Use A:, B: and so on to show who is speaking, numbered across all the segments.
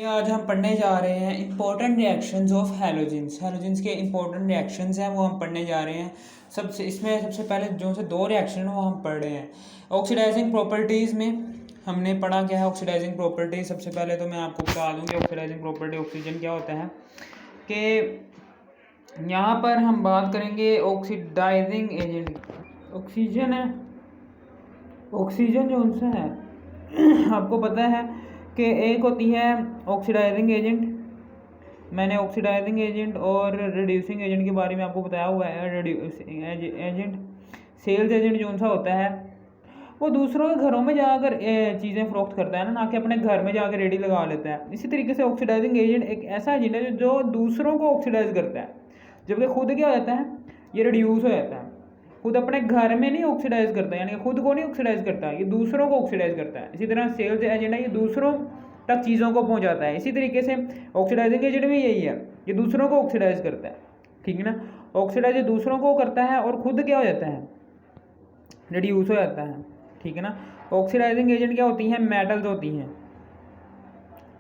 A: आज हम पढ़ने जा रहे हैं important reactions of halogens. Halogens के इंपॉर्टेंट रिएक्शंस हैं वो हम पढ़ने जा रहे हैं। सबसे पहले जो से दो रिएक्शन वो हम पढ़ रहे हैं। ऑक्सीडाइजिंग प्रॉपर्टीज़ में हमने पढ़ा क्या है ऑक्सीडाइजिंग प्रॉपर्टी। सबसे पहले तो मैं आपको बता दूं कि ऑक्सीडाइजिंग प्रॉपर्टी ऑक्सीजन क्या होता है कि यहाँ पर हम बात करेंगे ऑक्सीडाइजिंग एजेंट। ऑक्सीजन है, ऑक्सीजन जो उनसे है आपको पता है कि एक होती है ऑक्सीडाइजिंग एजेंट। मैंने ऑक्सीडाइजिंग एजेंट और रिड्यूसिंग एजेंट के बारे में आपको बताया हुआ है। एजेंट सेल्स एजेंट जो सा होता है वो दूसरों के घरों में जाकर चीज़ें फ़रोख्त करता है ना कि अपने घर में जाकर रेडी लगा लेता है। इसी तरीके से ऑक्सीडाइजिंग एजेंट एक ऐसा एजेंट है जो दूसरों को ऑक्सीडाइज करता है, जबकि खुद क्या हो जाता है, ये रिड्यूस हो जाता है। खुद अपने घर में नहीं ऑक्सीडाइज करता, यानी कि खुद को नहीं ऑक्सीडाइज करता, ये दूसरों को ऑक्सीडाइज करता है। इसी तरह सेल्स एजेंट है, ये दूसरों तक चीज़ों को पहुंचाता है। इसी तरीके से ऑक्सीडाइजिंग एजेंट भी यही है, ये दूसरों को ऑक्सीडाइज करता है। ठीक है ना, ऑक्सीडाइज दूसरों को करता है और खुद क्या हो जाता है, रिड्यूस हो जाता है। ठीक है ना, ऑक्सीडाइजिंग एजेंट क्या होती हैं, मेटल्स होती हैं।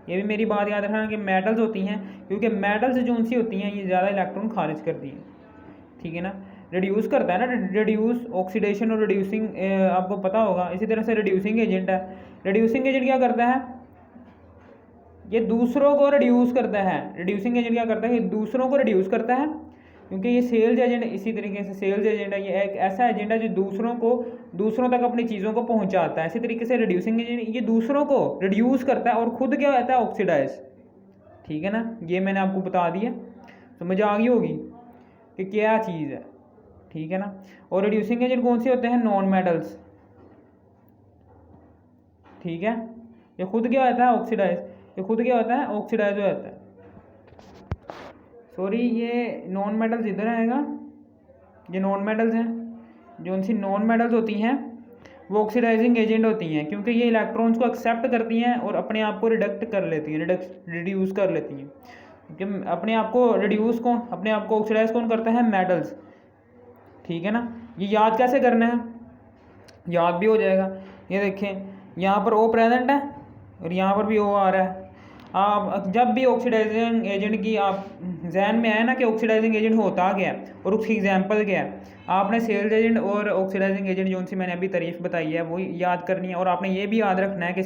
A: ये भी मेरी बात याद रखना कि मेटल्स होती हैं, क्योंकि मेटल्स जो उनसी होती हैं ये ज़्यादा इलेक्ट्रॉन खारिज करती हैं। ठीक है ना, रिड्यूस करता है ना, रिड्यूस ऑक्सीडेशन और रिड्यूसिंग आपको पता होगा। इसी तरह से रिड्यूसिंग एजेंट है, रिड्यूसिंग एजेंट क्या करता है, ये दूसरों को रिड्यूस करता है। रिड्यूसिंग एजेंट क्या करता है, ये दूसरों को रिड्यूस करता है, क्योंकि ये सेल्स एजेंट इसी तरीके से सेल्स एजेंट है, ये एक ऐसा एजेंट है जो दूसरों तक अपनी चीज़ों को पहुंचाता है। इसी तरीके से रिड्यूसिंग एजेंट ये दूसरों को रिड्यूस करता है और खुद क्या होता है, ऑक्सीडाइज। ठीक है ना, ये मैंने आपको बता दिया, समझ आ गई होगी कि क्या चीज़ है। ठीक है ना, और रिड्यूसिंग एजेंट कौन से होते हैं, नॉन मेटल्स। ठीक है, ये खुद क्या होता है, ऑक्सीडाइज। ये खुद क्या होता है, ऑक्सीडाइज हो जाता है। सॉरी, ये नॉन मेटल्स इधर आएगा, ये नॉन मेटल्स हैं। जो उनसी नॉन मेटल्स होती हैं वो ऑक्सीडाइजिंग एजेंट होती हैं, क्योंकि ये इलेक्ट्रॉन्स को एक्सेप्ट करती हैं और अपने आप को रिडक्ट कर लेती हैं, रिड्यूस कर लेती हैं। कि अपने आप को रिड्यूस कौन, अपने आप को ऑक्सीडाइज कौन करता है, मेटल्स। ठीक है ना, ये याद कैसे करना है, याद भी हो जाएगा। ये देखें, यहाँ पर ओ प्रेजेंट है और यहाँ पर भी ओ आ रहा है। आप जब भी ऑक्सीडाइजिंग एजेंट की आप जहन में आए ना कि ऑक्सीडाइजिंग एजेंट होता क्या है और उसकी एग्जांपल क्या है, आपने सेल्स एजेंट और ऑक्सीडाइजिंग एजेंट जो उनसे मैंने अभी तारीफ बताई है वो याद करनी है। और आपने ये भी याद रखना है कि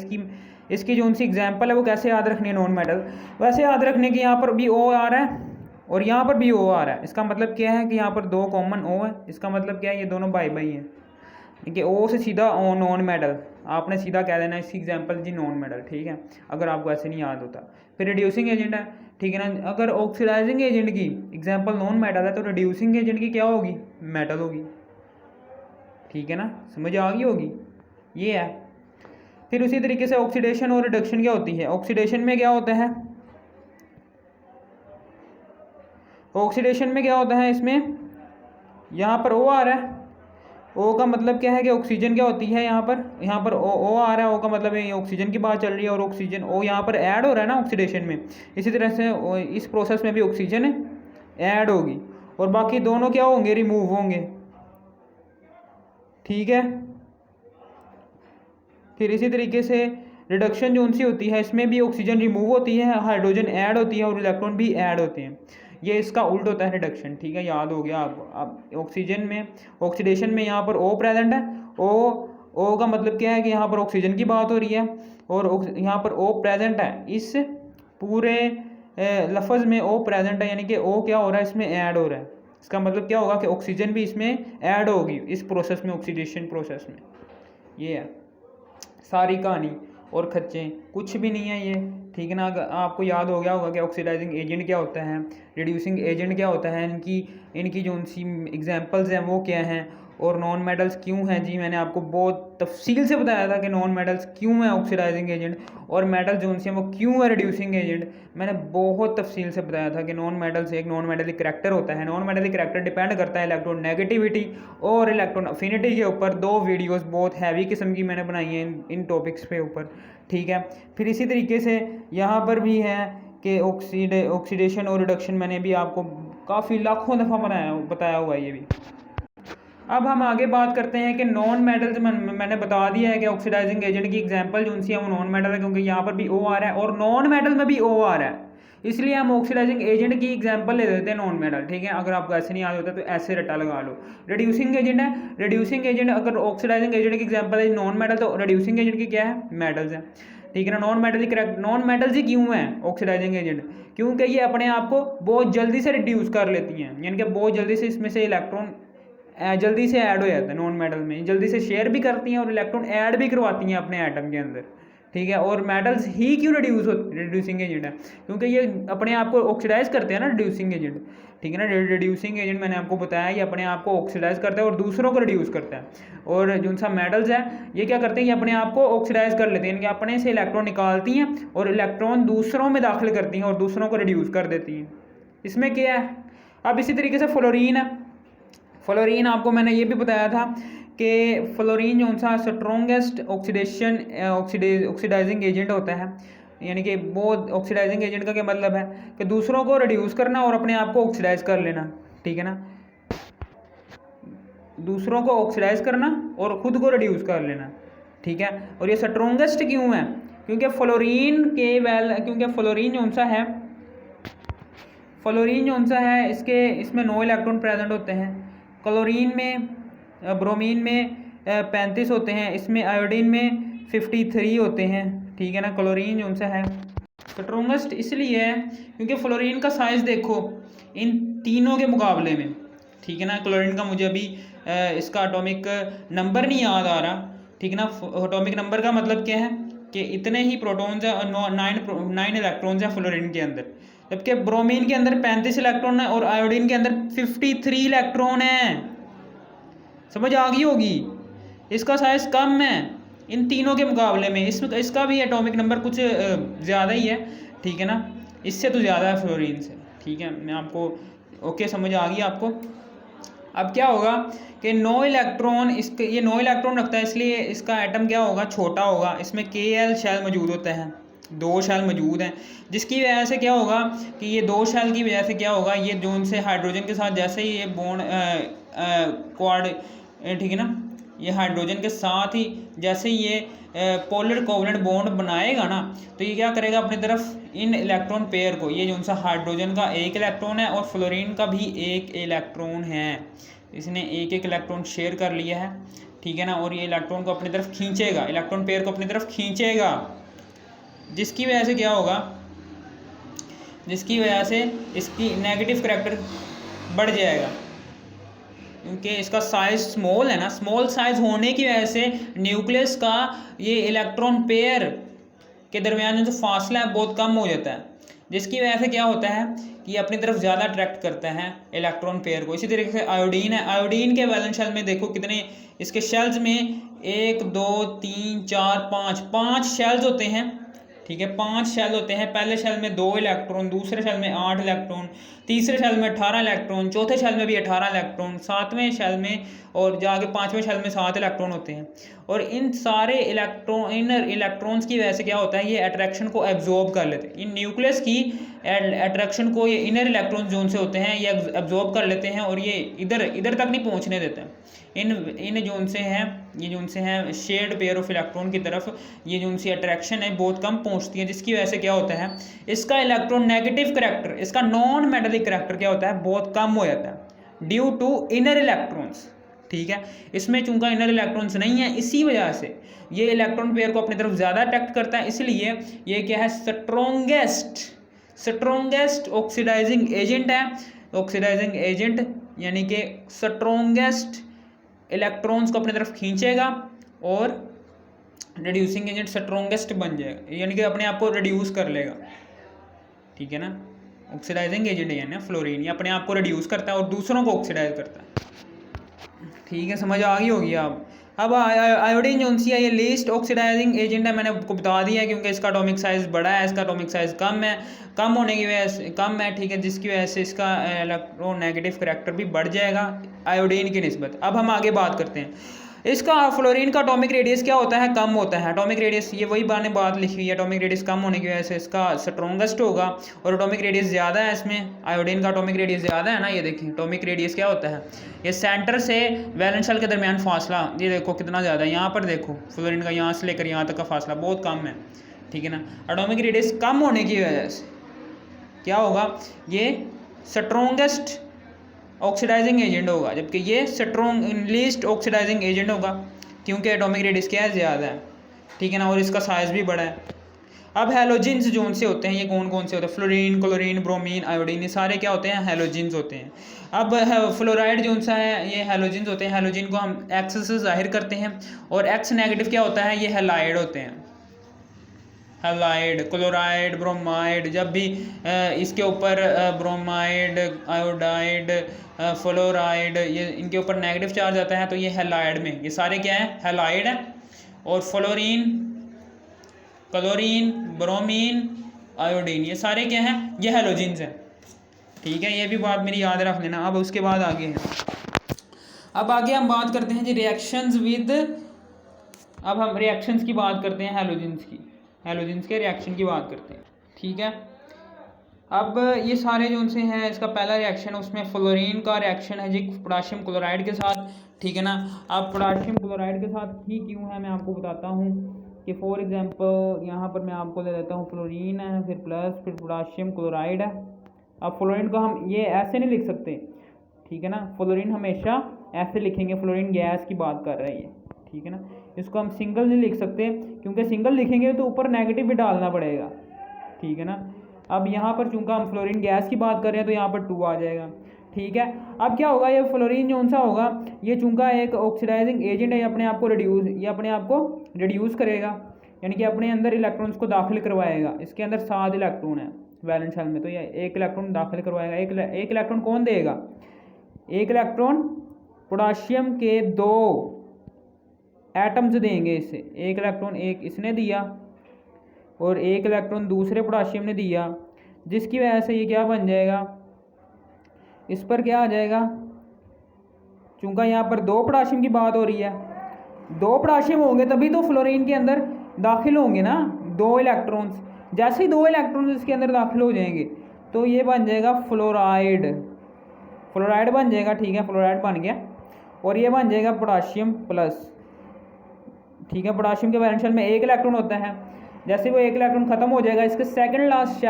A: इसकी जो उनसी एग्जांपल है वो कैसे याद रखनी है, नॉन मेटल वैसे याद रखने की। यहाँ पर भी ओ आ रहा है और यहाँ पर भी ओ आ रहा है। इसका मतलब क्या है कि यहाँ पर दो कॉमन ओ है। इसका मतलब क्या है, ये दोनों बाई बाई हैं, कि ओ से सीधा ओ नॉन मेटल, आपने सीधा कह देना इसकी एग्जांपल जी नॉन मेटल। ठीक है, अगर आपको ऐसे नहीं याद होता। फिर रिड्यूसिंग एजेंट है, ठीक है ना, अगर ऑक्सीडाइजिंग एजेंट की एग्जांपल नॉन मेटल है तो रिड्यूसिंग एजेंट की क्या होगी, मेटल होगी। ठीक है ना, समझ आ गई होगी, ये है। फिर उसी तरीके से ऑक्सीडेशन और रिडक्शन क्या होती है। ऑक्सीडेशन में क्या होता है, ऑक्सीडेशन में क्या होता है, इसमें यहाँ पर ओ आ रहा है। ओ का मतलब क्या है कि ऑक्सीजन क्या होती है, यहाँ पर ओ आ रहा है। ओ का मतलब है ऑक्सीजन की बात चल रही है और ऑक्सीजन ओ यहाँ पर ऐड हो रहा है ना ऑक्सीडेशन में। इसी तरह से इस प्रोसेस में भी ऑक्सीजन ऐड होगी और बाकी दोनों क्या होंगे, रिमूव होंगे। ठीक है, फिर इसी तरीके से रिडक्शन जो उनसी होती है, इसमें भी ऑक्सीजन रिमूव होती है, हाइड्रोजन ऐड होती है और इलेक्ट्रॉन भी ऐड होते हैं। ये इसका उल्ट होता है रिडक्शन। ठीक है, याद हो गया आपको। अब ऑक्सीजन में, ऑक्सीडेशन में यहाँ पर ओ प्रेजेंट है। ओ का मतलब क्या है कि यहाँ पर ऑक्सीजन की बात हो रही है और यहाँ पर ओ प्रेजेंट है। इस पूरे लफ्ज़ में ओ प्रेजेंट है, यानी कि ओ क्या हो रहा है, इसमें ऐड हो रहा है। इसका मतलब क्या होगा कि ऑक्सीजन भी इसमें ऐड होगी इस प्रोसेस में, ऑक्सीडेशन प्रोसेस में। ये है सारी कहानी, और खच्चे कुछ भी नहीं है ये। ठीक है ना, अगर आपको याद हो गया होगा कि ऑक्सीडाइजिंग एजेंट क्या होता है, रिड्यूसिंग एजेंट क्या होता है, इनकी जो उनसी एग्जांपल्स हैं वो क्या हैं, और नॉन मेटल्स क्यों हैं। जी मैंने आपको बहुत तफसील से बताया था कि नॉन मेटल्स क्यों है ऑक्सीडाइजिंग एजेंट और मेटल जो उनसे हैं वो क्यों है रिड्यूसिंग एजेंट। मैंने बहुत तफसील से बताया था कि नॉन मेटल्स एक नॉन मेटलिक करैक्टर होता है। नॉन मेटलिक करैक्टर डिपेंड करता है इलेक्ट्रॉन नेगेटिविटी और इलेक्ट्रॉन अफिनिटी के ऊपर। दो वीडियोस बहुत हैवी किस्म की मैंने बनाई हैं इन टॉपिक्स पे ऊपर। ठीक है, फिर इसी तरीके से यहाँ पर भी है कि ऑक्सीडेशन और रिडक्शन मैंने भी आपको काफ़ी लाखों दफ़ा बताया हुआ है ये भी। अब हम आगे बात करते हैं कि नॉन मेटल्स मैंने बता दिया है कि ऑक्सीडाइजिंग एजेंट की एग्जांपल जो सी है वो नॉन मेटल है, क्योंकि यहाँ पर भी ओ आ रहा है और नॉन मेटल में भी ओ आ रहा है, इसलिए हम ऑक्सीडाइजिंग एजेंट की एग्जांपल ले देते हैं नॉन मेटल। ठीक है, अगर आपको ऐसे नहीं आ होता तो ऐसे रट्टा लगा लो। रिड्यूसिंग एजेंट है, रिड्यूसिंग एजेंट अगर ऑक्सीडाइजिंग एजेंट की एग्जांपल है नॉन मेटल, तो रिड्यूसिंग एजेंट की क्या है, मेटल्स है। ठीक है ना, नॉन मेटल ही करेक्ट, नॉन मेटल्स ही क्यों है ऑक्सीडाइजिंग एजेंट, क्योंकि ये अपने आप को बहुत जल्दी से रिड्यूस कर लेती हैं, यानी कि बहुत जल्दी से इसमें से इलेक्ट्रॉन जल्दी से ऐड हो जाता है। नॉन मेटल में जल्दी से शेयर भी करती हैं और इलेक्ट्रॉन ऐड भी करवाती हैं अपने एटम के अंदर। ठीक है, और मेटल्स ही क्यों रिड्यूसिंग एजेंट है, क्योंकि ये अपने आप को ऑक्सीडाइज करते हैं ना, रिड्यूसिंग एजेंट। ठीक है ना, रिड्यूसिंग एजेंट मैंने आपको बताया ये अपने आप को ऑक्सीडाइज करता है और दूसरों को रिड्यूस करता है। और जो सा मेटल्स है ये क्या करते हैं, ये अपने आप को ऑक्सीडाइज कर लेते हैं, यानी कि अपने से इलेक्ट्रॉन निकालती हैं और इलेक्ट्रॉन दूसरों में दाखिल करती हैं और दूसरों को रिड्यूस कर देती हैं। इसमें क्या है, अब इसी तरीके से फ्लोरीन है। फ्लोरीन आपको मैंने ये भी बताया था कि फ्लोरीन जो सा स्ट्रॉन्गेस्ट ऑक्सीडाइजिंग एजेंट होता है, यानी कि बहुत ऑक्सीडाइजिंग एजेंट का क्या मतलब है कि दूसरों को रिड्यूस करना और अपने आप को ऑक्सीडाइज कर लेना। ठीक है ना, दूसरों को ऑक्सीडाइज करना और ख़ुद को रिड्यूस कर लेना। ठीक है, और ये स्ट्रॉन्गेस्ट क्यों है, क्योंकि फ्लोरीन जो है, फ्लोरीन जो है इसमें 9 इलेक्ट्रॉन प्रेजेंट होते हैं। क्लोरीन में, ब्रोमीन में 35 होते हैं, इसमें आयोडीन में 53 होते हैं। ठीक है ना, क्लोरीन जो है स्ट्रॉन्गेस्ट इसलिए है क्योंकि फ्लोरीन का साइज़ देखो इन तीनों के मुकाबले में। ठीक है ना, क्लोरीन का मुझे अभी इसका एटॉमिक नंबर नहीं याद आ रहा। ठीक है ना, एटॉमिक नंबर का मतलब क्या है कि इतने ही प्रोटॉन्स हैं और 9 इलेक्ट्रॉन्स हैं फ्लोरीन के अंदर, जबकि ब्रोमीन के अंदर 35 इलेक्ट्रॉन है और आयोडीन के अंदर 53 इलेक्ट्रॉन है। समझ आ गई होगी, इसका साइज़ कम है इन तीनों के मुकाबले में, इसका भी एटॉमिक नंबर कुछ ज़्यादा ही है। ठीक है ना, इससे तो ज़्यादा है फ्लोरीन से। ठीक है, मैं आपको ओके समझ आ गई आपको। अब क्या होगा कि 9 इलेक्ट्रॉन ये 9 इलेक्ट्रॉन रखता है, इसलिए इसका एटम क्या होगा, छोटा होगा। इसमें Kl शेल मौजूद होता है, 2 शेल मौजूद हैं, जिसकी वजह से क्या होगा कि ये 2 शेल की वजह से क्या होगा, ये जो उनसे हाइड्रोजन के साथ जैसे ही ये बॉन्ड क्वाड, ठीक है ना, ये हाइड्रोजन के साथ ही जैसे ही ये पोलर कोवलेंट बॉन्ड बनाएगा ना, तो ये क्या करेगा अपनी तरफ इन इलेक्ट्रॉन पेयर को, ये जो उनसा हाइड्रोजन का 1 इलेक्ट्रॉन है और फ्लोरीन का भी 1 इलेक्ट्रॉन है, इसने 1 इलेक्ट्रॉन शेयर कर लिया है। ठीक है ना, और ये इलेक्ट्रॉन को अपनी तरफ खींचेगा, इलेक्ट्रॉन पेयर को अपनी तरफ खींचेगा, जिसकी वजह से क्या होगा, जिसकी वजह से इसकी नेगेटिव करैक्टर बढ़ जाएगा, क्योंकि इसका साइज़ स्मॉल है ना। स्मॉल साइज़ होने की वजह से न्यूक्लियस का ये इलेक्ट्रॉन पेयर के दरमियान जो फासला है बहुत कम हो जाता है, जिसकी वजह से क्या होता है कि ये अपनी तरफ ज़्यादा अट्रैक्ट करता है इलेक्ट्रॉन पेयर को। इसी तरीके से आयोडीन है, आयोडीन के वैलेंस शेल में देखो कितने इसके शेल्स में 1 2 3 4 5 शेल्स होते हैं। ठीक है, 5 शेल होते हैं। पहले शेल में 2 इलेक्ट्रॉन, दूसरे शेल में 8 इलेक्ट्रॉन, तीसरे शेल में 18 इलेक्ट्रॉन, चौथे शेल में भी 18 इलेक्ट्रॉन, 7वें शेल में और जाके 5वें शेल में 7 इलेक्ट्रॉन होते हैं। और इन सारे इनर इलेक्ट्रॉन्स की वजह से क्या होता है, ये अट्रैक्शन को एब्जॉर्ब कर लेते हैं। इन न्यूक्लियस की अट्रैक्शन को ये इनर इलेक्ट्रॉन जोन से होते हैं, ये एब्जॉर्ब कर लेते हैं और ये इधर तक नहीं पहुँचने देते हैं। इन जोन से हैं, ये जोन से हैं शेयर्ड पेयर ऑफ इलेक्ट्रॉन की तरफ, ये जो उनसी अट्रैक्शन है बहुत कम पहुंचती है, जिसकी वजह से क्या होता है, इसका इलेक्ट्रॉन नेगेटिव करैक्टर, इसका नॉन मेटालिक करैक्टर क्या होता है, बहुत कम हो जाता है ड्यू टू इनर इलेक्ट्रॉन्स। ठीक है, इसमें चूंकि इनर इलेक्ट्रॉन्स नहीं है, इसी वजह से ये इलेक्ट्रॉन पेयर को अपनी तरफ ज़्यादा अट्रैक्ट करता है, इसलिए ये क्या है, स्ट्रॉन्गेस्ट ऑक्सीडाइजिंग एजेंट है। ऑक्सीडाइजिंग एजेंट यानी कि स्ट्रॉन्गेस्ट इलेक्ट्रॉन्स को अपनी तरफ खींचेगा और रिड्यूसिंग एजेंट स्ट्रॉन्गेस्ट बन जाएगा, यानी कि अपने आप को रिड्यूस कर लेगा। ठीक है ना, ऑक्सीडाइजिंग एजेंट है ना फ्लोरीन, ये अपने आप को रिड्यूस करता है और दूसरों को ऑक्सीडाइज करता है। ठीक है, समझ आ गई होगी आप। अब आयोडीन जो है ये लीस्ट ऑक्सीडाइजिंग एजेंट है, मैंने आपको बता दिया है, क्योंकि इसका एटॉमिक साइज़ बड़ा है, इसका एटॉमिक साइज़ कम है, कम होने की वजह से कम है। ठीक है, जिसकी वजह से इसका इलेक्ट्रोनेगेटिव करैक्टर भी बढ़ जाएगा आयोडीन की निस्बत। अब हम आगे बात करते हैं, इसका फ्लोरीन का एटॉमिक रेडियस क्या होता है, कम होता है। एटॉमिक रेडियस ये वही बात लिखी हुई है, एटॉमिक रेडियस कम होने की वजह से इसका स्ट्रॉन्गेस्ट होगा और एटॉमिक रेडियस ज़्यादा है इसमें। आयोडीन का एटॉमिक रेडियस ज़्यादा है ना, ये देखिए एटॉमिक रेडियस क्या होता है, ये सेंटर से वैलेंस शेल के दरमियान फासला, ये देखो कितना ज़्यादा है। यहाँ पर देखो फ्लोरीन का यहाँ से लेकर यहाँ तक का फासला बहुत कम है, ठीक है ना। एटॉमिक रेडियस कम होने की वजह से क्या होगा, ये स्ट्रॉन्गेस्ट ऑक्सीडाइजिंग एजेंट होगा, जबकि ये स्ट्रॉन्ग लीस्ट ऑक्सीडाइजिंग एजेंट होगा क्योंकि एटॉमिक रेडियस क्या है, ज़्यादा है, ठीक है ना, और इसका साइज़ भी बड़ा है। अब हैलोजेंस जो से होते हैं, ये कौन कौन से होते हैं, फ्लोरीन, क्लोरीन, ब्रोमीन, आयोडीन, ये सारे क्या होते हैं, हैलोजेंस होते हैं। अब फ्लोराइड जो सा है ये हैलोजेंस होते हैं। हैलोजन को हम एक्स से जाहिर करते हैं और एक्स नेगेटिव क्या होता है, ये हैलाइड होते हैं। हैलाइड, क्लोराइड, ब्रोमाइड, जब भी इसके ऊपर ब्रोमाइड, आयोडाइड, फ्लोराइड, ये इनके ऊपर नेगेटिव चार्ज आता है तो ये हैलाइड में, ये सारे क्या है, हैलाइड है। और फ्लोरीन, क्लोरीन, ब्रोमीन, आयोडीन, ये सारे क्या हैं, ये हैलोजेंस हैं, ठीक है। ये भी बात मेरी याद रख लेना। अब उसके बाद आगे है, अब आगे हम बात करते हैं जी रिएक्शंस विद, अब हम रिएक्शंस की बात करते हैं, हैलोजेंस की, हैलोजेंस के रिएक्शन की बात करते हैं, ठीक है। अब ये सारे जो उनसे हैं, इसका पहला रिएक्शन उसमें फ्लोरीन का रिएक्शन है जी पोटाशियम क्लोराइड के साथ, ठीक है ना। अब पोटाशियम क्लोराइड के साथ ही क्यों है मैं आपको बताता हूँ कि फॉर एग्जांपल यहाँ पर मैं आपको ले देता हूँ फ्लोरीन है, फिर प्लस, फिर पोटाशियम क्लोराइड है। अब फ्लोरीन को हम ये ऐसे नहीं लिख सकते, ठीक है ना, फ्लोरीन हमेशा ऐसे लिखेंगे, फ्लोरीन गैस की बात कर रही है, ठीक है ना। इसको हम सिंगल नहीं लिख सकते क्योंकि सिंगल लिखेंगे तो ऊपर नेगेटिव भी डालना पड़ेगा, ठीक है ना। अब यहाँ पर चूंकि हम फ्लोरीन गैस की बात कर रहे हैं तो यहाँ पर 2 आ जाएगा, ठीक है। अब क्या होगा, ये फ्लोरीन जो सा होगा, ये चूंकि एक ऑक्सीडाइजिंग एजेंट है, ये अपने आप को रिड्यूस करेगा, यानी कि अपने अंदर इलेक्ट्रॉन्स को दाखिल करवाएगा। इसके अंदर 7 इलेक्ट्रॉन है वैलेंस शेल में, तो ये 1 इलेक्ट्रॉन दाखिल करवाएगा। एक इलेक्ट्रॉन कौन देगा, 1 इलेक्ट्रॉन पोटाशियम के 2 एटम्स देंगे इसे, 1 इलेक्ट्रॉन एक इसने दिया और 1 इलेक्ट्रॉन दूसरे पोटाशियम ने दिया, जिसकी वजह से ये क्या बन जाएगा, इस पर क्या आ जाएगा, चूंकि यहाँ पर 2 पोटाशियम की बात हो रही है, 2 पोटाशियम होंगे तभी तो फ्लोरीन के अंदर दाखिल होंगे ना 2 इलेक्ट्रॉन्स। जैसे ही 2 इलेक्ट्रॉन्स इसके अंदर दाखिल हो जाएंगे तो ये बन जाएगा फ्लोराइड, फ्लोराइड बन जाएगा, ठीक है, फ्लोराइड बन गया। और ये बन जाएगा पोटाशियम प्लस, ठीक है। पोटाशियम के वैलेंस शेल में 1 इलेक्ट्रॉन होता है, जैसे वो 1 इलेक्ट्रॉन खत्म हो जाएगा, इसके सेकंड लास्ट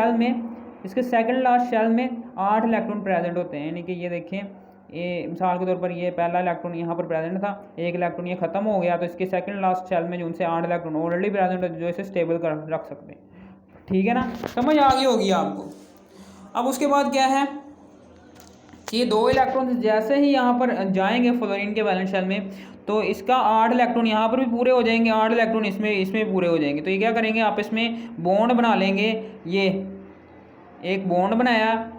A: शेल में 8 इलेक्ट्रॉन प्रेजेंट होते हैं, यानी कि ये देखें, ये मिसाल के तौर पर ये पहला इलेक्ट्रॉन यहाँ पर प्रेजेंट था, 1 इलेक्ट्रॉन ये खत्म हो गया तो इसके सेकंड लास्ट शेल में जो उनसे 8 इलेक्ट्रॉन ऑलरेडी प्रेजेंट है, जो इसे स्टेबल कर रख सकते हैं, ठीक है ना, समझ आ गई होगी आपको। अब उसके बाद क्या है कि ये 2 इलेक्ट्रॉन जैसे ही यहाँ पर जाएंगे फ्लोरीन के वैलेंस शेल में तो इसका 8 इलेक्ट्रॉन यहाँ पर भी पूरे हो जाएंगे, 8 इलेक्ट्रॉन इसमें पूरे हो जाएंगे। तो ये क्या करेंगे, आपस में बॉन्ड बना लेंगे। ये एक बॉन्ड बनाया,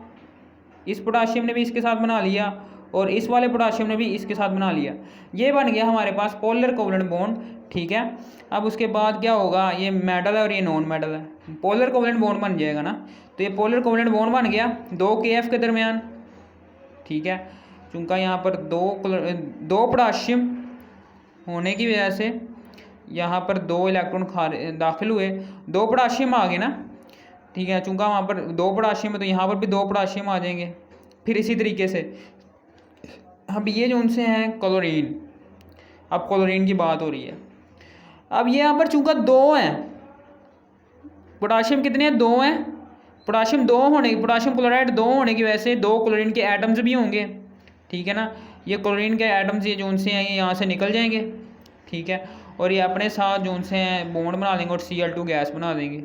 A: इस पोटाशियम ने भी इसके साथ बना लिया और इस वाले पोटाशियम ने भी इसके साथ बना लिया, ये बन गया हमारे पास पोलर कोवलेंट बॉन्ड, ठीक है। अब उसके बाद क्या होगा, ये मेटल है और ये नॉन मेटल है, पोलर कोवलेंट बॉन्ड बन जाएगा ना। तो ये पोलर कोवलेंट बॉन्ड बन गया 2 KF के दरमियान, ठीक है। चूँकि यहाँ पर 2 पोटाशियम होने की वजह से यहाँ पर 2 इलेक्ट्रॉन दाखिल हुए, 2 पोटाशियम आ गए ना, ठीक है। चूँकि वहाँ पर 2 पोटाशियम है तो यहाँ पर भी 2 पोटाशियम आ जाएंगे। फिर इसी तरीके से अब ये जो उनसे हैं क्लोरीन, अब क्लोरीन की बात हो रही है। अब ये यहाँ पर चूँकि 2 हैं, पोटाशियम कितने हैं, 2 हैं, पोटाशियम क्लोराइड 2 होने की वजह से 2 क्लोरीन के एटम्स भी होंगे, ठीक है ना। ये क्लोरीन के एटम्स ये जो उनसे हैं ये यहाँ से निकल जाएंगे, ठीक है, और ये अपने साथ जो उनसे हैं बॉन्ड बना लेंगे और Cl2 गैस बना देंगे,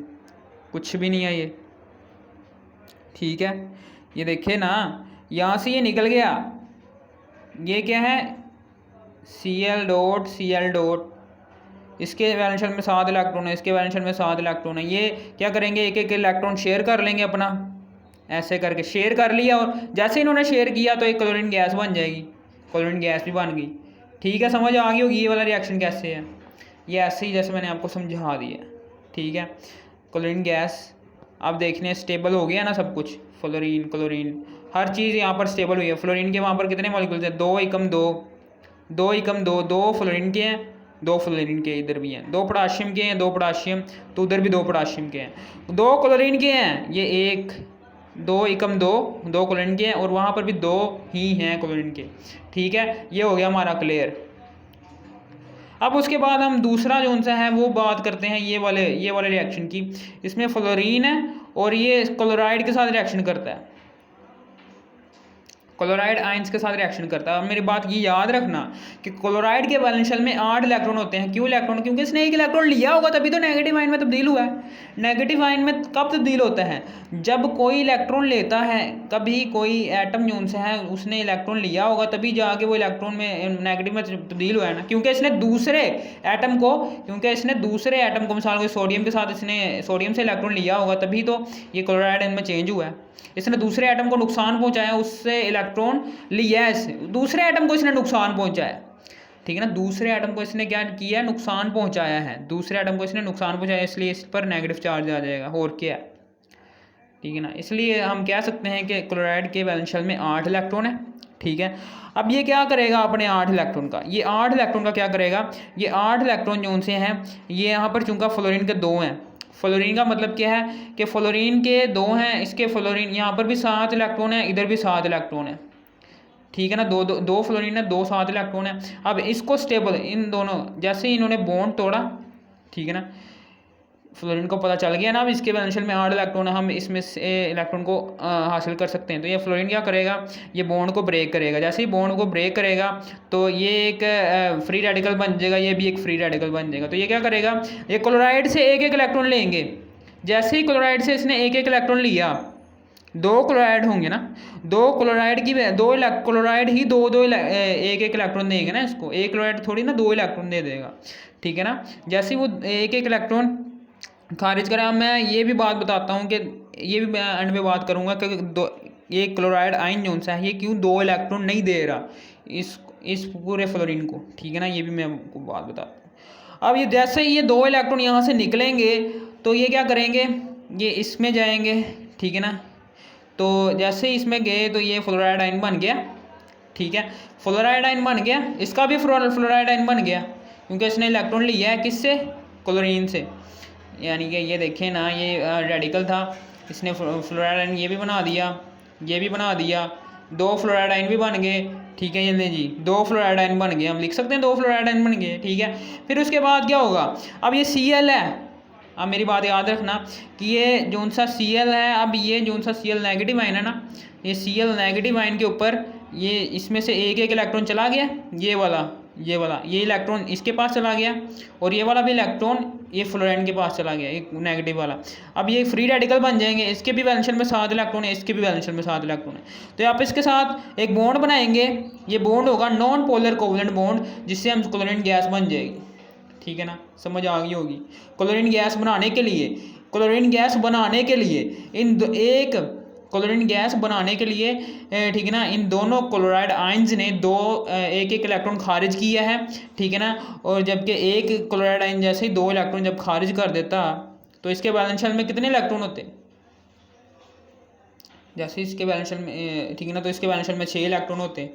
A: कुछ भी नहीं है ये, ठीक है। ये देखिए ना, यहाँ से ये निकल गया, ये क्या है, Cl डॉट, इसके वैलेंस शेल में 7 इलेक्ट्रॉन है, इसके वैलेंस शेल में 7 इलेक्ट्रॉन है। ये क्या करेंगे, एक एक इलेक्ट्रॉन शेयर कर लेंगे अपना, ऐसे करके शेयर कर लिया और जैसे इन्होंने शेयर किया तो एक क्लोरीन गैस बन जाएगी, क्लोरीन गैस भी बन गई, ठीक है। समझ आ गई होगी ये वाला रिएक्शन कैसे है, ये ऐसे ही जैसे मैंने आपको समझा दिया, ठीक है। क्लोरीन गैस अब देखने स्टेबल हो गया ना सब कुछ, फ्लोरीन क्लोरीन हर चीज़ यहाँ पर स्टेबल हुई है। फ्लोरीन के वहाँ पर कितने मॉलिक्यूल्स हैं, 2 एकम 2, 2 एकम 2, 2 फ्लोरीन के हैं, 2 फ्लोरीन के इधर भी हैं, 2 पोटाशियम के हैं, 2 पोटाशियम, तो उधर भी 2 पोटाशियम के हैं, 2 क्लोरीन के हैं, ये 1 2 एकम 2, 2 क्लोरीन के हैं, और वहाँ पर भी 2 ही हैं क्लोरीन के। ठीक है, ये हो गया हमारा क्लियर। अब उसके बाद हम दूसरा जो सा है वो बात करते हैं ये वाले रिएक्शन की। इसमें फ्लोरीन है और ये क्लोराइड के साथ रिएक्शन करता है, क्लोराइड आयंस के साथ रिएक्शन करता है। अब मेरी बात ये याद रखना कि क्लोराइड के वैलेंस शेल में 8 इलेक्ट्रॉन होते हैं। क्यों इलेक्ट्रॉन? क्योंकि इसने 1 इलेक्ट्रॉन लिया होगा तभी तो नेगेटिव आयन में तब्दील हुआ है। नेगेटिव आयन में कब तब्दील होता है? जब कोई इलेक्ट्रॉन लेता है, कभी कोई एटम जो सा है उसने इलेक्ट्रॉन लिया होगा तभी जाके वो इलेक्ट्रॉन में नेगेटिव में तब्दील हुआ है ना। क्योंकि इसने दूसरे एटम को मिसाल को सोडियम के साथ इसने सोडियम से इलेक्ट्रॉन लिया होगा तभी तो ये क्लोराइड आयन में चेंज हुआ है। इसने दूसरे एटम को नुकसान पहुंचाया, उससे इलेक्ट्रॉन लिया है, इससे दूसरे एटम को इसने नुकसान पहुंचाया। ठीक है ना, दूसरे एटम को इसने क्या किया है? नुकसान पहुंचाया है, दूसरे एटम को इसने नुकसान पहुंचाया, इसलिए इस पर नेगेटिव चार्ज आ जाएगा। और क्या है? ठीक है ना, इसलिए हम कह सकते हैं कि क्लोराइड के वैलेंस शेल में 8 इलेक्ट्रॉन है। ठीक है, अब ये क्या करेगा अपने 8 इलेक्ट्रॉन का? ये 8 इलेक्ट्रॉन का क्या करेगा? ये 8 इलेक्ट्रॉन जो से हैं, ये यहाँ पर चूंकि फ्लोरीन के 2 हैं, फ्लोरीन का मतलब क्या है कि फ्लोरीन के 2 हैं, इसके फ्लोरीन यहाँ पर भी 7 इलेक्ट्रॉन है, इधर भी 7 इलेक्ट्रॉन है। ठीक है ना, दो फ्लोरीन है, 2 7 इलेक्ट्रॉन है। अब इसको स्टेबल, इन दोनों जैसे ही इन्होंने बॉन्ड तोड़ा, ठीक है ना, फ्लोरीन को पता चल गया ना अब इसके वैलेंस शेल में 8 इलेक्ट्रॉन है, हम इसमें से इलेक्ट्रॉन को हासिल कर सकते हैं। तो ये फ्लोरीन क्या करेगा? ये बॉन्ड को ब्रेक करेगा। जैसे ही बॉन्ड को ब्रेक करेगा तो ये एक फ्री रेडिकल बन जाएगा, ये भी एक फ्री रेडिकल बन जाएगा। तो ये क्या करेगा? ये क्लोराइड से एक इलेक्ट्रॉन लेंगे। जैसे ही क्लोराइड से इसने एक इलेक्ट्रॉन लिया, 2 क्लोराइड होंगे ना, 2 क्लोराइड की 2 क्लोराइड ही एक इलेक्ट्रॉन देंगे ना इसको, एक क्लोराइड थोड़ी ना 2 इलेक्ट्रॉन दे देगा। ठीक है ना, जैसे ही वो एक इलेक्ट्रॉन खारिज करें। मैं ये भी बात बताता हूँ कि ये भी मैं एंड में बात करूँगा कि ये क्लोराइड आयन जो सा है ये क्यों 2 इलेक्ट्रॉन नहीं दे रहा इस पूरे फ्लोरीन को। ठीक है ना, ये भी मैं आपको बात बताता हूँ। अब ये जैसे ही ये 2 इलेक्ट्रॉन यहाँ से निकलेंगे तो ये क्या करेंगे? ये इसमें जाएंगे। ठीक है ना, तो जैसे ही इसमें गए तो ये फ्लोराइड आयन बन गया। ठीक है, फ्लोराइड आयन बन गया, इसका भी फ्लोराइड आयन बन गया क्योंकि इसने इलेक्ट्रॉन लिया है किससे? क्लोरीन से। यानी कि ये देखें ना, ये रेडिकल था, इसने फ्लोराइड आयन ये भी बना दिया, ये भी बना दिया, 2 फ्लोराइड आयन भी बन गए। ठीक है, ये ले जी 2 फ्लोराइड आयन बन गए, हम लिख सकते हैं 2 फ्लोराइड आयन बन गए। ठीक है, फिर उसके बाद क्या होगा? अब ये Cl है। अब मेरी बात याद रखना कि ये जो सा Cl है, अब ये जो सा Cl नेगेटिव आयन है ना, ये Cl नेगेटिव आयन के ऊपर ये इसमें से एक इलेक्ट्रॉन चला गया, ये इलेक्ट्रॉन इसके पास चला गया, और ये वाला भी इलेक्ट्रॉन ये फ्लोरीन के पास चला गया, एक नेगेटिव वाला। अब ये फ्री रेडिकल बन जाएंगे, इसके भी वैलेंस शेल में 7 इलेक्ट्रॉन है, इसके भी वैलेंस शेल में 7 इलेक्ट्रॉन है। तो आप इसके साथ एक बॉन्ड बनाएंगे, ये बॉन्ड होगा नॉन पोलर कोवलेंट बॉन्ड, जिससे हम क्लोरीन गैस बन जाएगी। ठीक है ना, समझ आ गई होगी। क्लोरीन गैस बनाने के लिए क्लोरीन गैस बनाने के लिए ठीक है ना, इन दोनों क्लोराइड आयंस ने एक इलेक्ट्रॉन खारिज किया है। ठीक है ना, और जबकि एक क्लोराइड आयन जैसे ही 2 इलेक्ट्रॉन जब खारिज कर देता तो इसके वैलेंस शेल में कितने इलेक्ट्रॉन होते? जैसे इसके वैलेंस शेल में ठीक है ना, तो इसके वैलेंस शेल में 6 इलेक्ट्रॉन होते।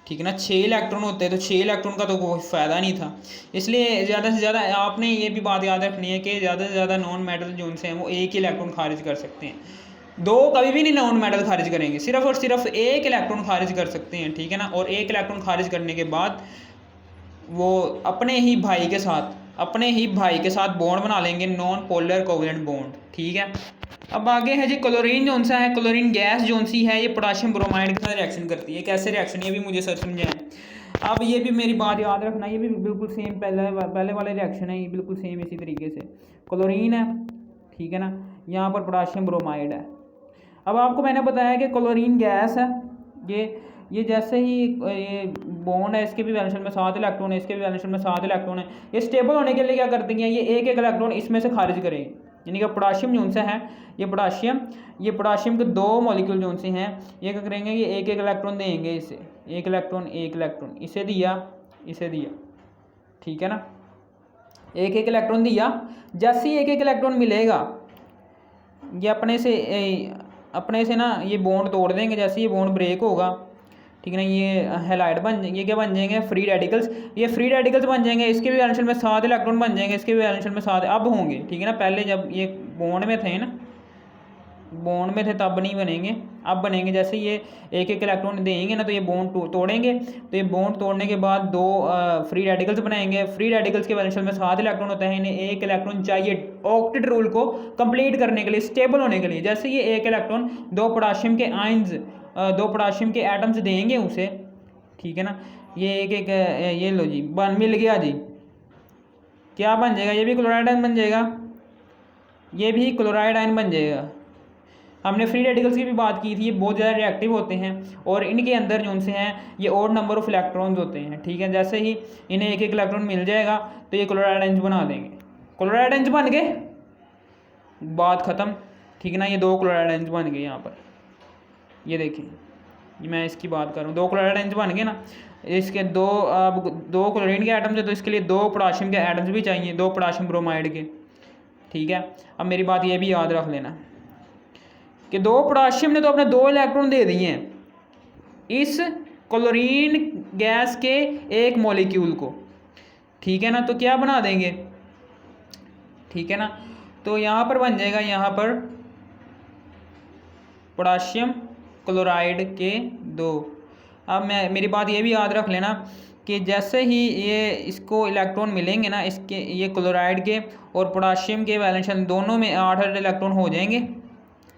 A: ठीक है ना, 6 इलेक्ट्रॉन होते हैं, तो 6 इलेक्ट्रॉन का तो कोई फ़ायदा नहीं था। इसलिए ज़्यादा से ज़्यादा आपने ये भी बात याद रखनी है कि ज़्यादा से ज़्यादा नॉन मेटल जो उनसे हैं वो एक ही इलेक्ट्रॉन खारिज कर सकते हैं, 2 कभी भी नहीं नॉन मेटल खारिज करेंगे, सिर्फ और सिर्फ एक इलेक्ट्रॉन खारिज कर सकते हैं। ठीक है ना, और एक इलेक्ट्रॉन खारिज करने के बाद वो अपने ही भाई के साथ बॉन्ड बना लेंगे, नॉन पोलर कोवलेंट बॉन्ड। ठीक है, अब आगे है जी क्लोरीन जो सा है, क्लोरीन गैस जो सी है ये पोटाशियम ब्रोमाइड के साथ रिएक्शन करती है। कैसे रिएक्शन, ये भी मुझे सर समझाएं। अब ये भी मेरी बात याद रखना, ये भी बिल्कुल सेम पहले वाले रिएक्शन है, ये बिल्कुल सेम इसी तरीके से क्लोरीन है। ठीक है ना, यहाँ पर पोटाशियम ब्रोमाइड है। अब आपको मैंने बताया कि क्लोरीन गैस है, ये जैसे ही ये बॉन्ड है, इसके भी वैलेंस शेल में 7 इलेक्ट्रॉन है, इसके भी वैलेंस शेल में 7 इलेक्ट्रॉन है। ये स्टेबल होने के लिए क्या करती हैं? ये एक इलेक्ट्रॉन इसमें से खारिज करेंगे। यानी कि पोटाशियम जो सा है, ये पोटाशियम के 2 मॉलिक्यूल जो से हैं, ये क्या करेंगे? ये एक इलेक्ट्रॉन देंगे, इसे एक इलेक्ट्रॉन इसे दिया। ठीक है ना, एक इलेक्ट्रॉन दिया। जैसे ही एक इलेक्ट्रॉन मिलेगा, ये अपने से ना ये बॉन्ड तोड़ देंगे। जैसे ये बॉन्ड ब्रेक होगा ठीक है ना। ये हैलाइड ये क्या बन जाएंगे, फ्री रेडिकल्स। ये फ्री रेडिकल्स बन जाएंगे, इसके भी वैलेंस शेल में 7 इलेक्ट्रॉन बन जाएंगे, इसके भी वैलेंस शेल में 7 अब होंगे। ठीक है ना, पहले जब ये बॉन्ड में थे ना, बॉन्ड में थे तब नहीं बनेंगे, अब बनेंगे। जैसे ये एक एक इलेक्ट्रॉन देंगे ना तो ये बॉन्ड तोड़ेंगे, तो ये बॉन्ड तोड़ने के बाद 2 फ्री रेडिकल्स बनाएंगे। फ्री रेडिकल्स के वैलेंस शेल में 7 इलेक्ट्रॉन होते हैं, इन्हें 1 इलेक्ट्रॉन चाहिए ऑक्टेट रूल को कंप्लीट करने के लिए, स्टेबल होने के लिए। जैसे ये 1 इलेक्ट्रॉन 2 पोटाशियम के आयंस 2 पोटाशियम के एटम्स देंगे उसे। ठीक है ना, ये एक एक ये लो जी मिल गया जी। क्या बन जाएगा, ये भी क्लोराइड आयन बन जाएगा, ये भी क्लोराइड आयन बन जाएगा। हमने फ्री रेडिकल्स की भी बात की थी, ये बहुत ज़्यादा रिएक्टिव होते हैं और इनके अंदर जो उनसे हैं ये ऑड नंबर ऑफ इलेक्ट्रॉन्स होते हैं। ठीक है, जैसे ही इन्हें एक एक इलेक्ट्रॉन मिल जाएगा तो ये क्लोराइड आयंस बना देंगे। क्लोराइड आयंस बन गए, बात ख़त्म। ठीक है ना, ये 2 क्लोराइड आयंस बन गए यहाँ पर, ये देखिए, ये मैं इसकी बात कर रहा हूँ, 2 क्लोराइड आयंस बन गए ना। इसके 2 क्लोरीन के एटम्स है तो इसके लिए 2 पोटाशियम के एटम्स भी चाहिए, 2 पोटाशियम ब्रोमाइड के। ठीक है, अब मेरी बात ये भी याद रख लेना कि 2 पोटाशियम ने तो अपने 2 इलेक्ट्रॉन दे दिए हैं इस क्लोरीन गैस के एक मॉलिक्यूल को। ठीक है ना, तो क्या बना देंगे, ठीक है ना, तो यहाँ पर बन जाएगा, यहाँ पर पोटाशियम क्लोराइड के 2। अब मेरी बात ये भी याद रख लेना कि जैसे ही ये इसको इलेक्ट्रॉन मिलेंगे ना, इसके ये क्लोराइड के और पोटाशियम के वैलेंस शेल दोनों में 8 इलेक्ट्रॉन हो जाएंगे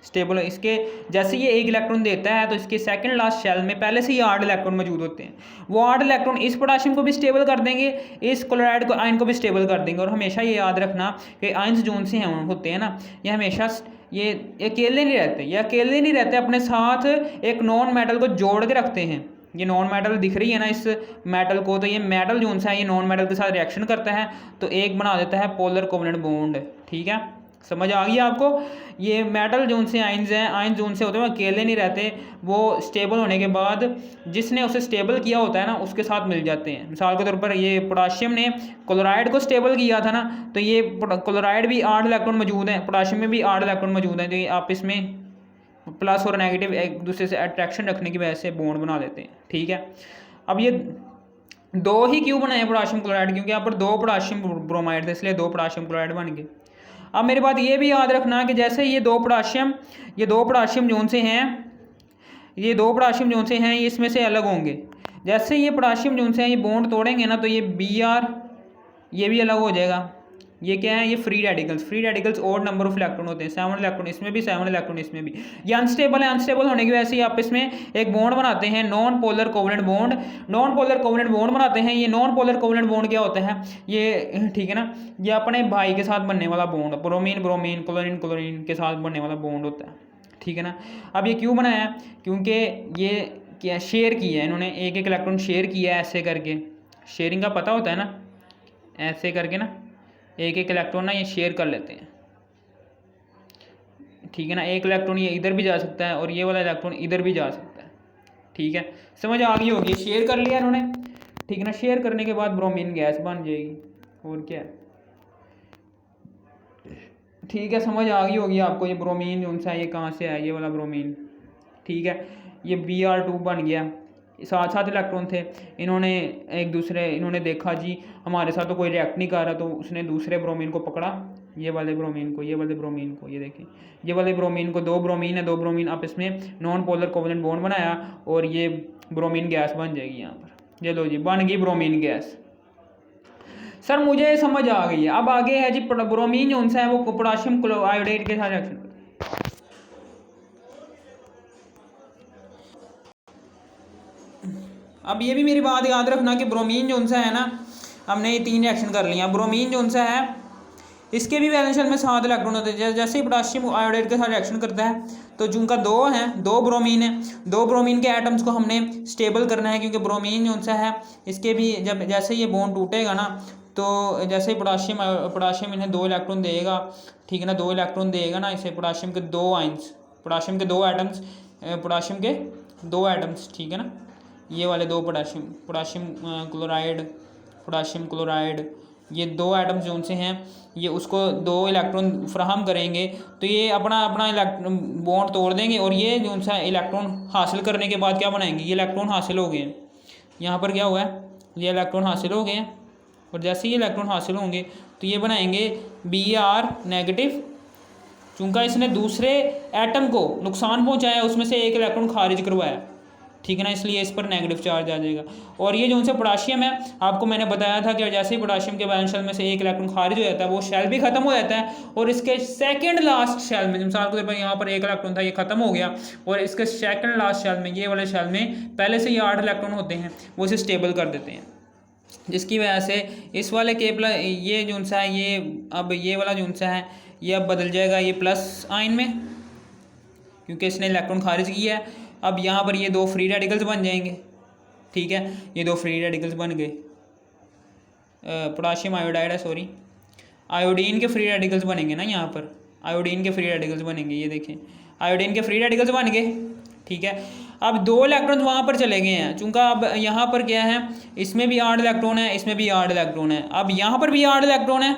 A: स्टेबल। इसके जैसे ये 1 इलेक्ट्रॉन देता है तो इसके सेकंड लास्ट शेल में पहले से ही 8 इलेक्ट्रॉन मौजूद होते हैं। वो 8 इलेक्ट्रॉन इस पोटाशियम को भी स्टेबल कर देंगे, इस क्लोराइड को आयन को भी स्टेबल कर देंगे। और हमेशा ये याद रखना कि आयंस जोन से होते हैं ना, ये हमेशा ये अकेले नहीं रहते, ये अकेले नहीं रहते, अपने साथ एक नॉन मेटल को जोड़ के रखते हैं। ये नॉन मेटल दिख रही है ना इस मेटल को, तो ये मेटल जोन सा है, ये नॉन मेटल के साथ रिएक्शन करता है तो एक बना देता है पोलर कोवलेंट बॉन्ड। ठीक है, समझ आ गई आपको। ये मेटल जोन से आयंस हैं, आयन जोन से होते हैं, अकेले नहीं रहते, वो स्टेबल होने के बाद जिसने उसे स्टेबल किया होता है ना उसके साथ मिल जाते हैं। मिसाल के तौर पर ये पोटाशियम ने क्लोराइड को स्टेबल किया था ना, तो ये क्लोराइड भी 8 इलेक्ट्रॉन मौजूद हैं, पोटाशियम में भी 8 इलेक्ट्रॉन मौजूद हैं, तो ये आप इसमें प्लस और नेगेटिव एक दूसरे से अट्रैक्शन रखने की वजह से बॉन्ड बना देते हैं। ठीक है, अब ये 2 ही क्यों बनाए पोटाशियम क्लोराइड, क्योंकि यहाँ पर 2 पोटाशियम ब्रोमाइड थे, इसलिए 2 पोटाशियम क्लोराइड बन गए। अब मेरी बात ये भी याद रखना कि जैसे ये 2 पोटाशियम जोन से हैं, ये 2 पोटाशियम जोन से हैं, ये इसमें से अलग होंगे। जैसे ये पोटाशियम जोन से हैं, ये बॉन्ड तोड़ेंगे ना तो ये Br ये भी अलग हो जाएगा। ये क्या है, ये free radicals odd number of electron होते हैं, 7 इलेक्ट्रॉन इसमें भी, 7 इलेक्ट्रॉन इसमें भी। ये अनस्टेबल है, अनस्टेबल होने की वजह से आप इसमें एक बॉन्ड बनाते हैं, नॉन पोलर कोवलेंट बॉन्ड बनाते हैं। ये नॉन पोलर कोवलेंट बॉन्ड क्या होता है, ये ठीक है ना, ये अपने भाई के साथ बनने वाला बॉन्ड, ब्रोमीन क्लोरीन के साथ बनने वाला बॉन्ड होता है। ठीक है ना, अब ये क्यों बनाया, क्योंकि ये क्या शेयर किया है इन्होंने, एक एक इलेक्ट्रॉन शेयर किया है ऐसे करके, शेयरिंग का पता होता है ना, ऐसे करके ना एक एक इलेक्ट्रॉन ना ये शेयर कर लेते हैं। ठीक है ना, एक इलेक्ट्रॉन ये इधर भी जा सकता है और ये वाला इलेक्ट्रॉन इधर भी जा सकता है। ठीक है, समझ आ गई होगी, शेयर कर लिया इन्होंने। ठीक है ना, शेयर करने के बाद ब्रोमीन गैस बन जाएगी, और क्या है। ठीक है, समझ आ गई होगी आपको। ये ब्रोमीन जो सा है ये कहाँ से आया, ये वाला ब्रोमीन। ठीक है, ये Br2 बन गया, 7 इलेक्ट्रॉन थे, इन्होंने देखा जी हमारे साथ तो कोई रिएक्ट नहीं कर रहा, तो उसने दूसरे ब्रोमीन को पकड़ा, ये वाले ब्रोमीन को, ये देखिए, ये वाले ब्रोमीन को, 2 ब्रोमीन है, 2 ब्रोमीन आपस में नॉन पोलर कोवलेंट बॉन्ड बनाया और ये ब्रोमीन गैस बन जाएगी यहाँ पर। ये लो जी, बन गई ब्रोमीन गैस। सर मुझे समझ आ गई है। अब आगे है जी ब्रोमीन जो सा है वो पोटाशियम आयोडाइड के साथ रिएक्शन करता है। अब ये भी मेरी बात याद रखना कि ब्रोमीन जो सा है ना, हमने ये 3 रिएक्शन कर लिया। ब्रोमीन जो सा है इसके भी वैलेंस शेल में 7 इलेक्ट्रॉन होते हैं। जैसे ही पोटाशियम आयोडाइड के साथ रिएक्शन करता है तो जिनका 2 हैं, 2 ब्रोमीन है, 2 ब्रोमीन के एटम्स को हमने स्टेबल करना है, क्योंकि ब्रोमीन जो सा है इसके भी जब जैसे ये बॉन्ड टूटेगा ना, तो जैसे ही पोटाशियम इन्हें 2 इलेक्ट्रॉन देगा। ठीक है ना, 2 इलेक्ट्रॉन देगा ना इसे, पोटाशियम के 2 आइंस, पोटाशियम के 2 एटम्स, ठीक है ना, ये वाले 2 पोटाशियम क्लोराइड ये दो एटम्स जो से हैं ये उसको दो इलेक्ट्रॉन फ्राहम करेंगे, तो ये अपना अपना इलेक्ट्रॉन बॉन्ड तोड़ देंगे और ये जो सा इलेक्ट्रॉन हासिल करने के बाद क्या बनाएंगे, ये इलेक्ट्रॉन हासिल हो गए हैं, यहाँ पर क्या हुआ है, ये इलेक्ट्रॉन हासिल हो गए हैं, और जैसे ये इलेक्ट्रॉन हासिल होंगे तो ये बनाएंगे Br नेगेटिव। चूँकि इसने दूसरे एटम को नुकसान पहुँचाया, उसमें से एक इलेक्ट्रॉन खारिज करवाया, ठीक है ना, इसलिए इस पर नेगेटिव चार्ज आ जाएगा। और ये जो उनसे पोटाशियम है, आपको मैंने बताया था कि जैसे ही पोटाशियम के वैलेंस शेल में से एक इलेक्ट्रॉन खारिज हो जाता है वो शेल भी खत्म हो जाता है, और इसके सेकंड लास्ट शेल में, मिसाल के तौर पर यहाँ पर एक इलेक्ट्रॉन था ये खत्म हो गया, और इसके सेकंड लास्ट शेल में, ये वाले शेल में पहले से ही 8 इलेक्ट्रॉन होते हैं, वो इसे स्टेबल कर देते हैं, जिसकी वजह से इस वाले के प्लस ये जो सा है ये अब ये वाला जो सा है ये अब बदल जाएगा ये प्लस आयन में, क्योंकि इसने इलेक्ट्रॉन खारिज किया है। अब यहाँ पर ये दो फ्री रेडिकल्स बन जाएंगे, ठीक है, ये दो फ्री रेडिकल्स बन गए, पोटाशियम आयोडाइड है, सॉरी, आयोडीन के फ्री रेडिकल्स बनेंगे ना, यहाँ पर आयोडीन के फ्री रेडिकल्स बनेंगे, ये देखें आयोडीन के फ्री रेडिकल्स बन गए, ठीक है। अब दो इलेक्ट्रॉन वहाँ पर चले गए हैं, चूँकि अब यहाँ पर क्या है, इसमें भी 8 इलेक्ट्रॉन है, इसमें भी 8 इलेक्ट्रॉन है, अब यहाँ पर भी 8 इलेक्ट्रॉन है,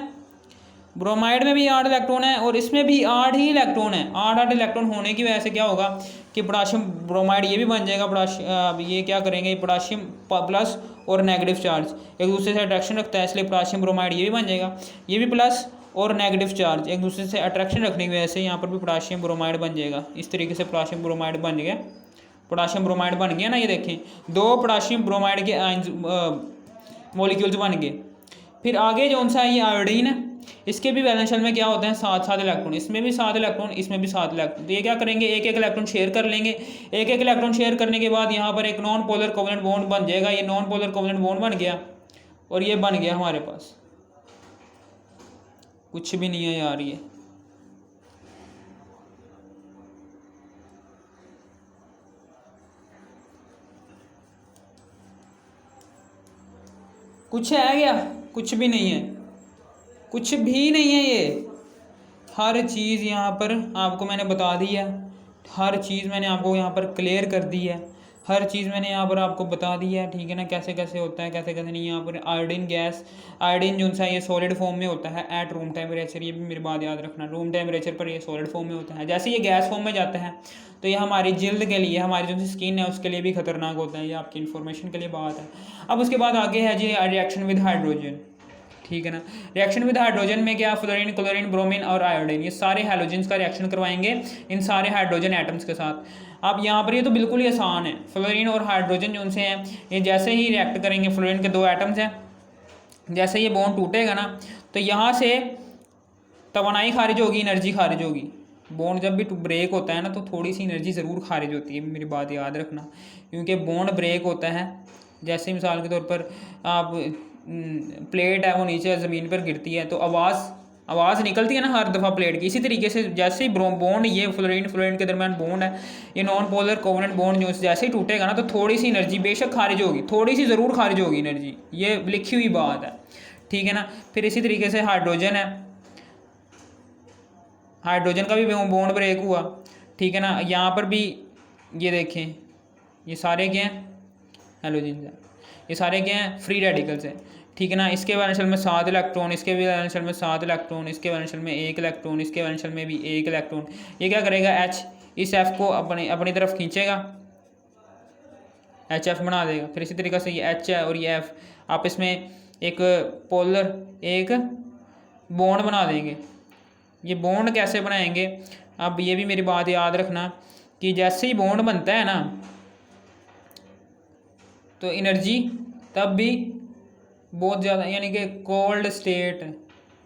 A: ब्रोमाइड में भी 8 इलेक्ट्रॉन है, और इसमें भी 8 ही इलेक्ट्रॉन है। 8 इलेक्ट्रॉन होने की वजह से क्या होगा कि पोटाशियम ब्रोमाइड ये भी बन जाएगा, पोटाशियम ये क्या करेंगे, पोटाशियम प्लस और नेगेटिव चार्ज एक दूसरे से अट्रैक्शन रखता है, इसलिए पोटाशियम ब्रोमाइड ये भी बन जाएगा, ये भी प्लस और नेगेटिव चार्ज एक दूसरे से अट्रैक्शन रखने की वजह से यहाँ पर भी पोटाशियम ब्रोमाइड बन जाएगा। इस तरीके से पोटाशियम ब्रोमाइड बन गया, पोटाशियम ब्रोमाइड बन गया ना, ये देखें दो पोटाशियम ब्रोमाइड के मॉलिक्यूल्स बन गए। फिर आगे जो सा है ये आयोडीन है, इसके भी वैलेंस शेल में क्या होते हैं 7 इलेक्ट्रॉन, इसमें भी 7 इलेक्ट्रॉन, इसमें भी 7 इलेक्ट्रॉन, तो ये क्या करेंगे, एक एक इलेक्ट्रॉन शेयर कर लेंगे। एक एक इलेक्ट्रॉन शेयर करने के बाद यहाँ पर एक नॉन पोलर कोवेलेंट बॉन्ड बन जाएगा, ये नॉन पोलर कोवेलेंट बॉन्ड बन गया, और ये बन गया हमारे पास, कुछ भी नहीं है यार, ये कुछ है क्या, कुछ भी नहीं है, कुछ भी नहीं है, ये हर चीज़ यहाँ पर आपको मैंने बता दी है, हर चीज़ मैंने आपको यहाँ पर क्लियर कर दी है, हर चीज़ मैंने यहाँ पर आपको बता दी है, ठीक है ना, कैसे कैसे होता है कैसे कैसे नहीं। यहाँ पर आयोडीन गैस, आयोडीन जो सा ये सॉलिड फॉर्म में होता है एट रूम टेम्परेचर, ये भी मेरी बात याद रखना, रूम टेम्परेचर पर ये सॉलिड फॉर्म में होता है। जैसे ये गैस फॉर्म में जाता है तो ये हमारी जिल्द के लिए, हमारी जो स्किन है उसके लिए भी खतरनाक होता है, ये आपकी इन्फॉर्मेशन के लिए बात है। अब उसके बाद आगे है जी रिएक्शन विद हाइड्रोजन, ठीक है ना। रिएक्शन विद हाइड्रोजन में क्या, फ्लोरीन, क्लोरीन, ब्रोमीन और आयोडीन, ये सारे हैलोजेंस का रिएक्शन करवाएंगे इन सारे हाइड्रोजन एटम्स के साथ। अब यहाँ पर ये तो बिल्कुल ही आसान है, फ्लोरीन और हाइड्रोजन जो उनसे हैं ये जैसे ही रिएक्ट करेंगे, फ्लोरीन के 2 एटम्स हैं, जैसे ये बॉन्ड टूटेगा ना तो यहाँ से तवानाई खारिज होगी, एनर्जी खारिज होगी। बॉन्ड जब भी ब्रेक होता है ना तो थोड़ी सी एनर्जी ज़रूर खारिज होती है, मेरी बात याद रखना, क्योंकि बॉन्ड ब्रेक होता है, जैसे मिसाल के तौर पर आप प्लेट है वो नीचे ज़मीन पर गिरती है तो आवाज़ निकलती है ना हर दफ़ा प्लेट की। इसी तरीके से जैसे ही बॉन्ड, ये फ्लोरीन के दरमियान बॉन्ड है, ये नॉन पोलर कोवेलेंट बॉन्ड जो जैसे ही टूटेगा ना तो थोड़ी सी एनर्जी बेशक खारिज होगी, थोड़ी सी ज़रूर खारिज होगी एनर्जी, ये लिखी हुई बात है, ठीक है ना। फिर इसी तरीके से हाइड्रोजन है, हाइड्रोजन का भी बॉन्ड ब्रेक हुआ, ठीक है ना। यहाँ पर भी ये देखें, ये सारे क्या हैं, हैलोजेंस हैं, ये सारे क्या हैं, फ्री रेडिकल्स हैं, ठीक है ना। इसके वैलेंस शेल में 7 इलेक्ट्रॉन, इसके भी वैलेंस शेल में 7 इलेक्ट्रॉन, इसके वैलेंस शेल में 1 इलेक्ट्रॉन, इसके वैलेंस शेल में भी 1 इलेक्ट्रॉन। ये क्या करेगा, H इस F को अपनी तरफ खींचेगा, HF बना देगा। फिर इसी तरीके से ये H है और ये F आपस में एक पोलर एक बॉन्ड बना देंगे। ये बॉन्ड कैसे बनाएंगे, अब ये भी मेरी बात याद रखना कि जैसे ही बॉन्ड बनता है ना तो एनर्जी तब भी बहुत ज़्यादा, यानी कि कोल्ड स्टेट,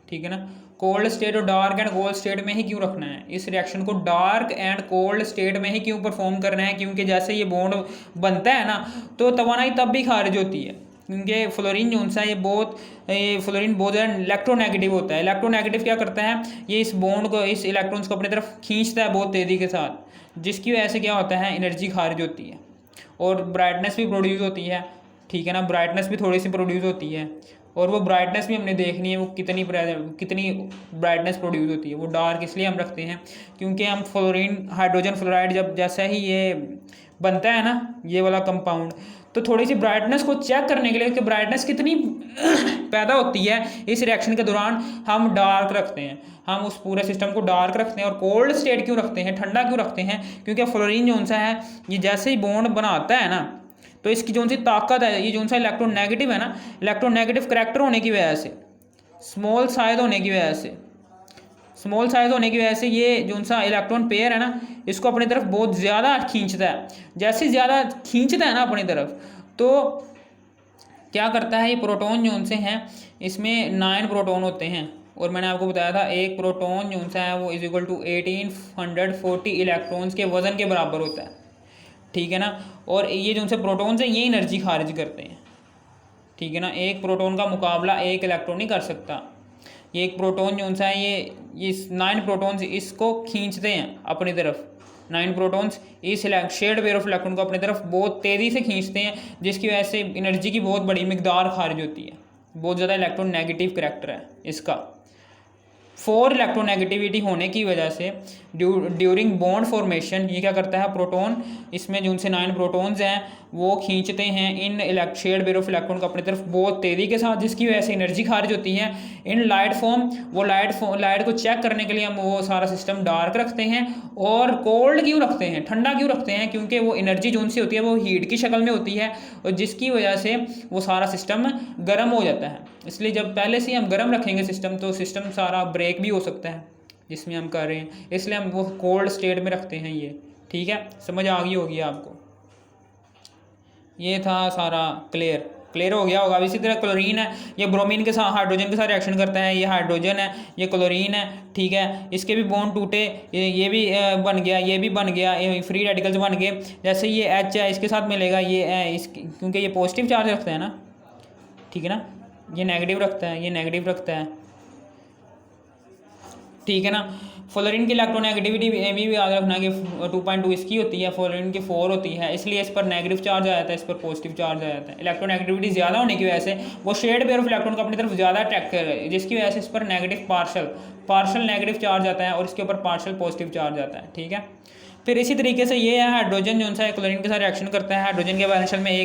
A: ठीक है ना, कोल्ड स्टेट और डार्क एंड कोल्ड स्टेट में ही क्यों रखना है, इस रिएक्शन को डार्क एंड कोल्ड स्टेट में ही क्यों परफॉर्म करना है, क्योंकि जैसे ये बॉन्ड बनता है ना तो तवानाई तब भी खारिज होती है, क्योंकि फ्लोरीन जो सा ये फ्लोरीन बहुत ज़्यादा इलेक्ट्रोनेगेटिव होता है। इलेक्ट्रोनेगेटिव क्या करता है, ये इस बॉन्ड को, इस इलेक्ट्रॉन्स को अपनी तरफ खींचता है बहुत तेज़ी के साथ, जिसकी वजह से क्या होता है, एनर्जी खारिज होती है और ब्राइटनेस भी प्रोड्यूस होती है, ठीक है ना, ब्राइटनेस भी थोड़ी सी प्रोड्यूस होती है, और वो ब्राइटनेस भी हमने देखनी है वो कितनी ब्राइटनेस प्रोड्यूस होती है। वो डार्क इसलिए हम रखते हैं क्योंकि हम फ्लोरीन हाइड्रोजन फ्लोराइड जब जैसा ही ये बनता है ना ये वाला कंपाउंड, तो थोड़ी सी ब्राइटनेस को चेक करने के लिए कि ब्राइटनेस कितनी पैदा होती है इस रिएक्शन के दौरान, हम डार्क रखते हैं, हम उस पूरे सिस्टम को डार्क रखते हैं। और कोल्ड स्टेट क्यों रखते हैं, ठंडा क्यों रखते हैं, क्योंकि फ्लोरीन जो सा है ये जैसे ही बॉन्ड बनाता है ना, तो इसकी जो सी ताकत है, ये जो सा इलेक्ट्रोनेगेटिव है ना, इलेक्ट्रोनेगेटिव करैक्टर होने की वजह से, स्मॉल साइज होने की वजह से, स्मॉल साइज होने की वजह से ये जो सा इलेक्ट्रॉन पेयर है ना, इसको अपनी तरफ बहुत ज़्यादा खींचता है। जैसे ज़्यादा खींचता है ना अपनी तरफ, तो क्या करता है, ये प्रोटॉन जो से हैं इसमें 9 प्रोटॉन होते हैं। और मैंने आपको बताया था एक प्रोटॉन जो सा है वो इज इक्वल टू 1840 इलेक्ट्रॉन्स के वज़न के बराबर होता है, ठीक है ना। और ये जो से प्रोटॉन्स हैं ये एनर्जी खारिज करते हैं, ठीक है ना। एक प्रोटॉन का मुकाबला एक इलेक्ट्रॉन नहीं कर सकता। ये एक प्रोटॉन जो सा है ये 9 प्रोटॉन्स इसको खींचते हैं अपनी तरफ, 9 प्रोटॉन्स इस शेयर्ड पेयर ऑफ इलेक्ट्रॉन को अपनी तरफ बहुत तेज़ी से खींचते हैं, जिसकी वजह से एनर्जी की बहुत बड़ी मिकदार खारिज होती है। बहुत ज़्यादा इलेक्ट्रॉन नेगेटिव करैक्टर है इसका। 4 इलेक्ट्रोनेगेटिविटी होने की वजह से ड्यूरिंग बॉन्ड फॉर्मेशन ये क्या करता है, प्रोटॉन इसमें जो उनसे 9 प्रोटॉन्स हैं वो खींचते हैं इन शेयर्ड पेयर ऑफ इलेक्ट्रॉन को अपनी तरफ बहुत तेज़ी के साथ, जिसकी वजह से एनर्जी खारिज होती है इन लाइट फॉर्म। वो लाइट को चेक करने के लिए हम वो सारा सिस्टम डार्क रखते हैं। और कोल्ड क्यों रखते हैं, ठंडा क्यों रखते हैं, क्योंकि वो एनर्जी जो सी होती है वो हीट की शक्ल में होती है, और जिसकी वजह से वो सारा सिस्टम गर्म हो जाता है। इसलिए जब पहले से हम गर्म रखेंगे सिस्टम, तो सिस्टम सारा ब्रेक भी हो सकता है जिसमें हम कर रहे हैं, इसलिए हम वो कोल्ड स्टेट में रखते हैं ये, ठीक है। समझ आ गई होगी आपको। ये था सारा क्लियर हो गया होगा। अब इसी तरह क्लोरीन है, ये ब्रोमीन के साथ हाइड्रोजन के साथ रिएक्शन करता है, ये हाइड्रोजन है, ये क्लोरीन है, ठीक है। इसके भी बॉन्ड टूटे, ये भी बन गया, ये भी बन गया, ये फ्री रेडिकल्स बन गए। जैसे ये H है इसके साथ मिलेगा ये क्योंकि ये पॉजिटिव चार्ज रखता है ना, ठीक है ना, ये नेगेटिव रखता है, ये नेगेटिव रखता है, ठीक है ना। फ्लोरीन की इलेक्ट्रोनेगेटिविटी भी याद रखना कि 2.2 इसकी होती है, फ्लोरीन की 4 होती है, इसलिए इस पर नेगेटिव चार्ज आ जाता है, इस पर पॉजिटिव चार्ज आ जाता है। इलेक्ट्रोनेगेटिविटी ज़्यादा होने की वजह से वो शेयर्ड पेयर ऑफ इलेक्ट्रॉन को अपनी तरफ ज़्यादा अट्रैक्ट कर रहा है, जिसकी वजह से इस पर नेगेटिव पार्शल नेगेटिव चार्ज आता है और इसके ऊपर पार्शल पॉजिटिव चार्ज आता है, ठीक है। फिर इसी तरीके से ये है हाइड्रोजन जो सा क्लोरीन के साथ रिएक्शन करता है, हाइड्रोजन के वैलेंस शेल में एक